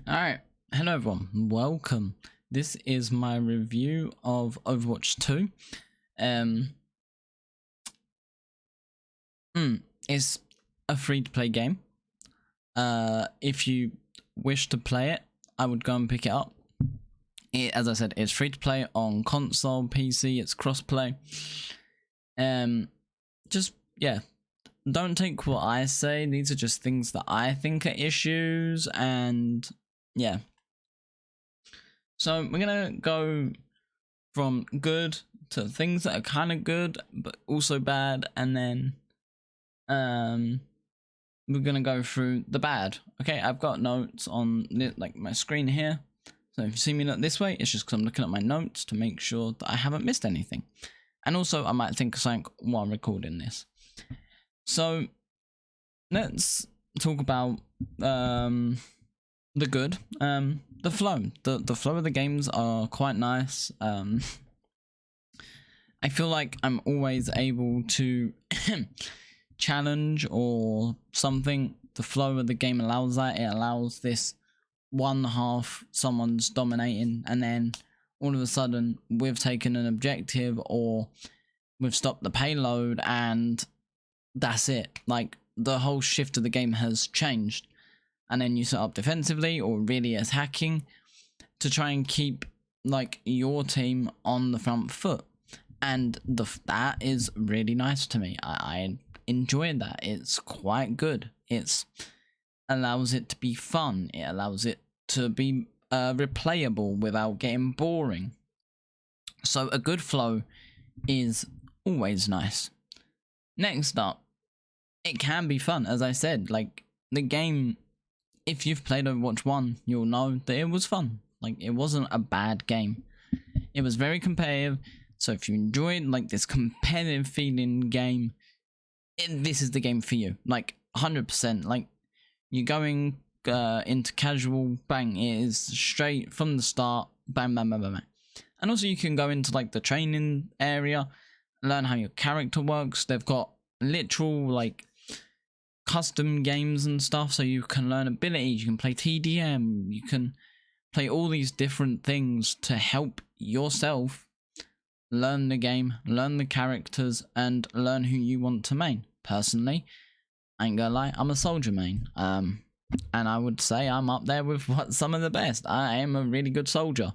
Alright, hello everyone, welcome. This is my review of Overwatch 2. It's a free-to-play game. If you wish to play it, I would go and pick it up. As I said, it's free-to-play on console, PC, it's cross-play. Yeah, don't take what I say, these are just things that I think are issues, and yeah. So we're gonna go from good to things that are kind of good but also bad, and then we're gonna go through the bad. Okay, I've got notes on like my screen here, so if you see me look this way, it's just because I'm looking at my notes to make sure that I haven't missed anything, and also I might think of something while I'm recording this. So let's talk about the good. The flow. The flow of the games are quite nice. I feel like I'm always able to challenge or something. The flow of the game allows that. It allows this one half someone's dominating, and then all of a sudden we've taken an objective or we've stopped the payload, and that's it. Like, the whole shift of the game has changed. And then you set up defensively or really attacking to try and keep like your team on the front foot, and that is really nice to me. I enjoy that. It's quite good. It allows it to be fun. It allows it to be replayable without getting boring. So a good flow is always nice. Next up, it can be fun. As I said, like, the game, if you've played Overwatch 1, you'll know that it was fun. Like, it wasn't a bad game. It was very competitive, so if you enjoyed like this competitive feeling game, this is the game for you. Like, 100%. Like, you're going into casual, bang, it is straight from the start, bang, bang, bang, bang, bang. And also you can go into like the training area, learn how your character works. They've got literal like custom games and stuff, so you can learn abilities, you can play TDM, you can play all these different things to help yourself learn the game, learn the characters, and learn who you want to main. Personally, I ain't gonna lie, I'm a soldier main, and I would say I'm up there with some of the best. I am a really good soldier,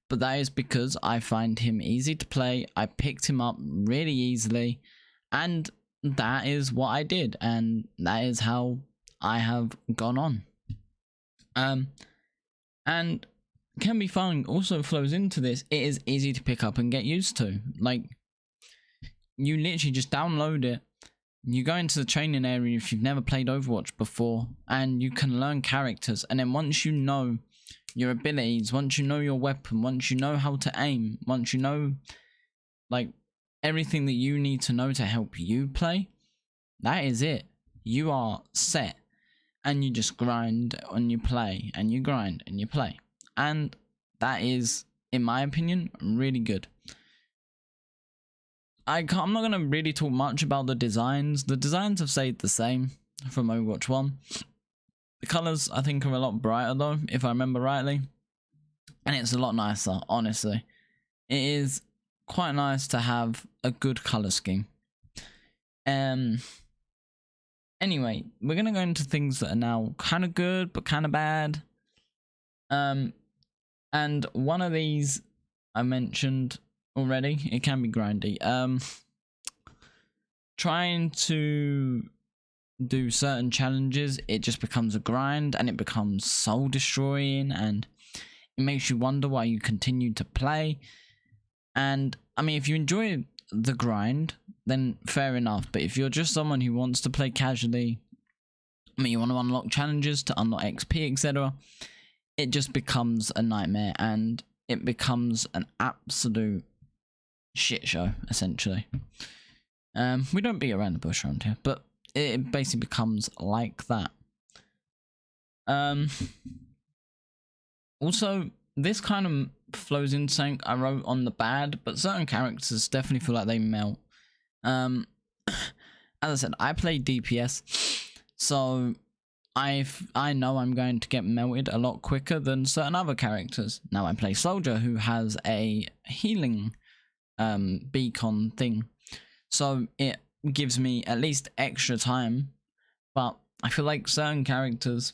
but that is because I find him easy to play. I picked him up really easily, and that is what I did, and that is how I have gone on. And Can Be Fun also flows into this. It is easy to pick up and get used to. Like, you literally just download it, you go into the training area if you've never played Overwatch before, and you can learn characters, and then once you know your abilities, once you know your weapon, once you know how to aim, once you know like everything that you need to know to help you play, that is it. You are set, and you just grind and you play, and you grind and you play, and that is, in my opinion, really good. I'm not going to really talk much about the designs. The designs have stayed the same from Overwatch 1. The colours, I think, are a lot brighter though, if I remember rightly, and it's a lot nicer, honestly. It is quite nice to have a good colour scheme. Anyway, we're going to go into things that are now kind of good but kind of bad. And one of these I mentioned already, it can be grindy. Trying to do certain challenges, it just becomes a grind, and it becomes soul destroying, and it makes you wonder why you continue to play. And I mean, if you enjoy the grind, then fair enough, but if you're just someone who wants to play casually, I mean, you want to unlock challenges to unlock XP, etc., it just becomes a nightmare, and it becomes an absolute shit show, essentially. We don't beat around the bush around here, but it basically becomes like that. Also, this kind of flows into something I wrote on the bad, but certain characters definitely feel like they melt. As I said, I play DPS, so I know I'm going to get melted a lot quicker than certain other characters. Now I play Soldier, who has a healing beacon thing, so it gives me at least extra time. But I feel like certain characters,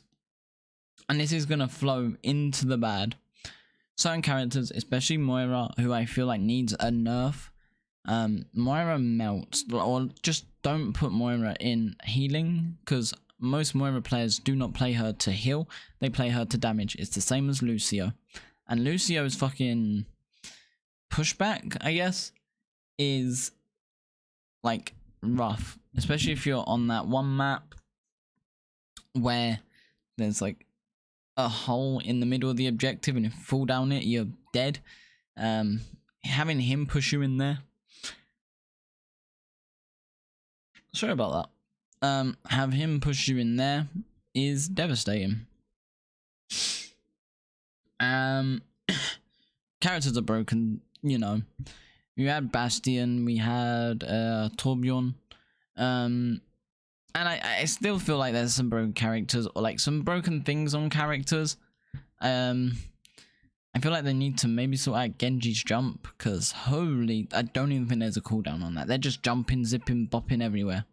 and this is gonna flow into the bad, certain characters, especially Moira, who I feel like needs a nerf. Moira melts, or just don't put Moira in healing, because most Moira players do not play her to heal, they play her to damage. It's the same as Lucio, and Lucio's fucking pushback, I guess, is like rough, especially if you're on that one map where there's like a hole in the middle of the objective, and if you fall down it, you're dead. Having him push you in there, sorry about that, have him push you in there is devastating. Characters are broken, you know. We had Bastion, we had Torbjorn, and I still feel like there's some broken characters, or like some broken things on characters. I feel like they need to maybe sort out Genji's jump, because holy, I don't even think there's a cooldown on that. They're just jumping, zipping, bopping everywhere.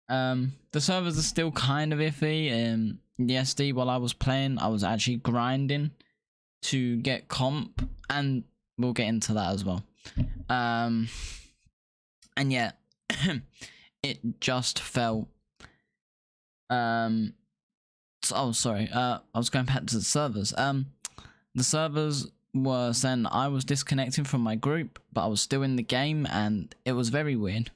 The servers are still kind of iffy. The SD, while I was playing, I was actually grinding to get comp, and we'll get into that as well. And yeah, it just felt oh sorry, I was going back to the servers. The servers were saying I was disconnecting from my group, but I was still in the game, and it was very weird.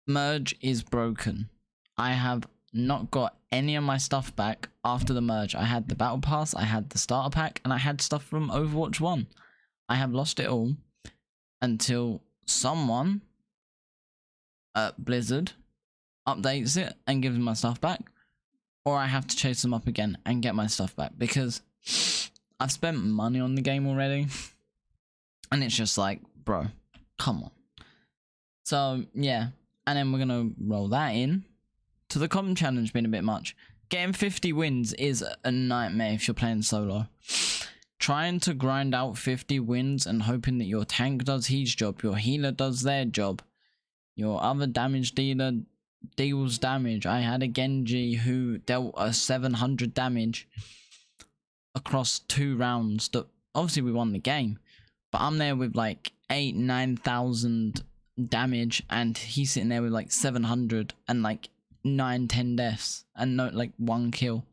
Merge is broken. I have not got any of my stuff back after the merge. I had the battle pass, I had the starter pack, and I had stuff from Overwatch 1. I have lost it all until someone at Blizzard updates it and gives me my stuff back, or I have to chase them up again and get my stuff back, because I've spent money on the game already, and it's just like, bro, come on. So yeah, and then we're gonna roll that in to the common challenge being a bit much. Getting 50 wins is a nightmare if you're playing solo. Trying to grind out 50 wins and hoping that your tank does his job, your healer does their job, your other damage dealer deals damage. I had a Genji who dealt a 700 damage across 2 rounds. That obviously we won the game, but I'm there with like 9,000 damage, and he's sitting there with like 700 and like 9-10 deaths and no like 1 kill.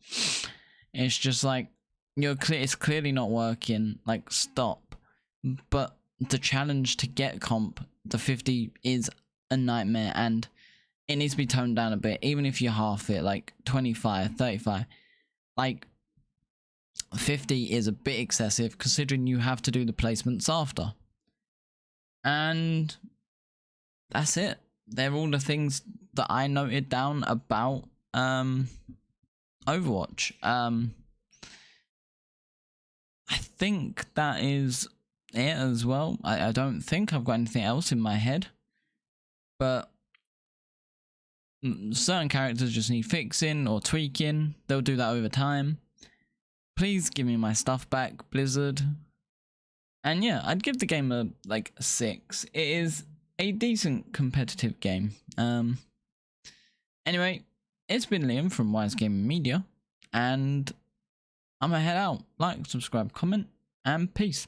It's just like, it's clearly not working. Like, stop. But the challenge to get comp, the 50, is a nightmare, and it needs to be toned down a bit. Even if you half it, like 25, 35, like 50 is a bit excessive, considering you have to do the placements after. And that's it. They're all the things that I noted down about Overwatch. I think that is it as well. I don't think I've got anything else in my head, but certain characters just need fixing or tweaking. They'll do that over time. Please give me my stuff back, Blizzard. And yeah, I'd give the game a 6. It is a decent competitive game. Anyway, it's been Liam from Wise Gaming Media, and I'm gonna head out. Like, subscribe, comment, and peace.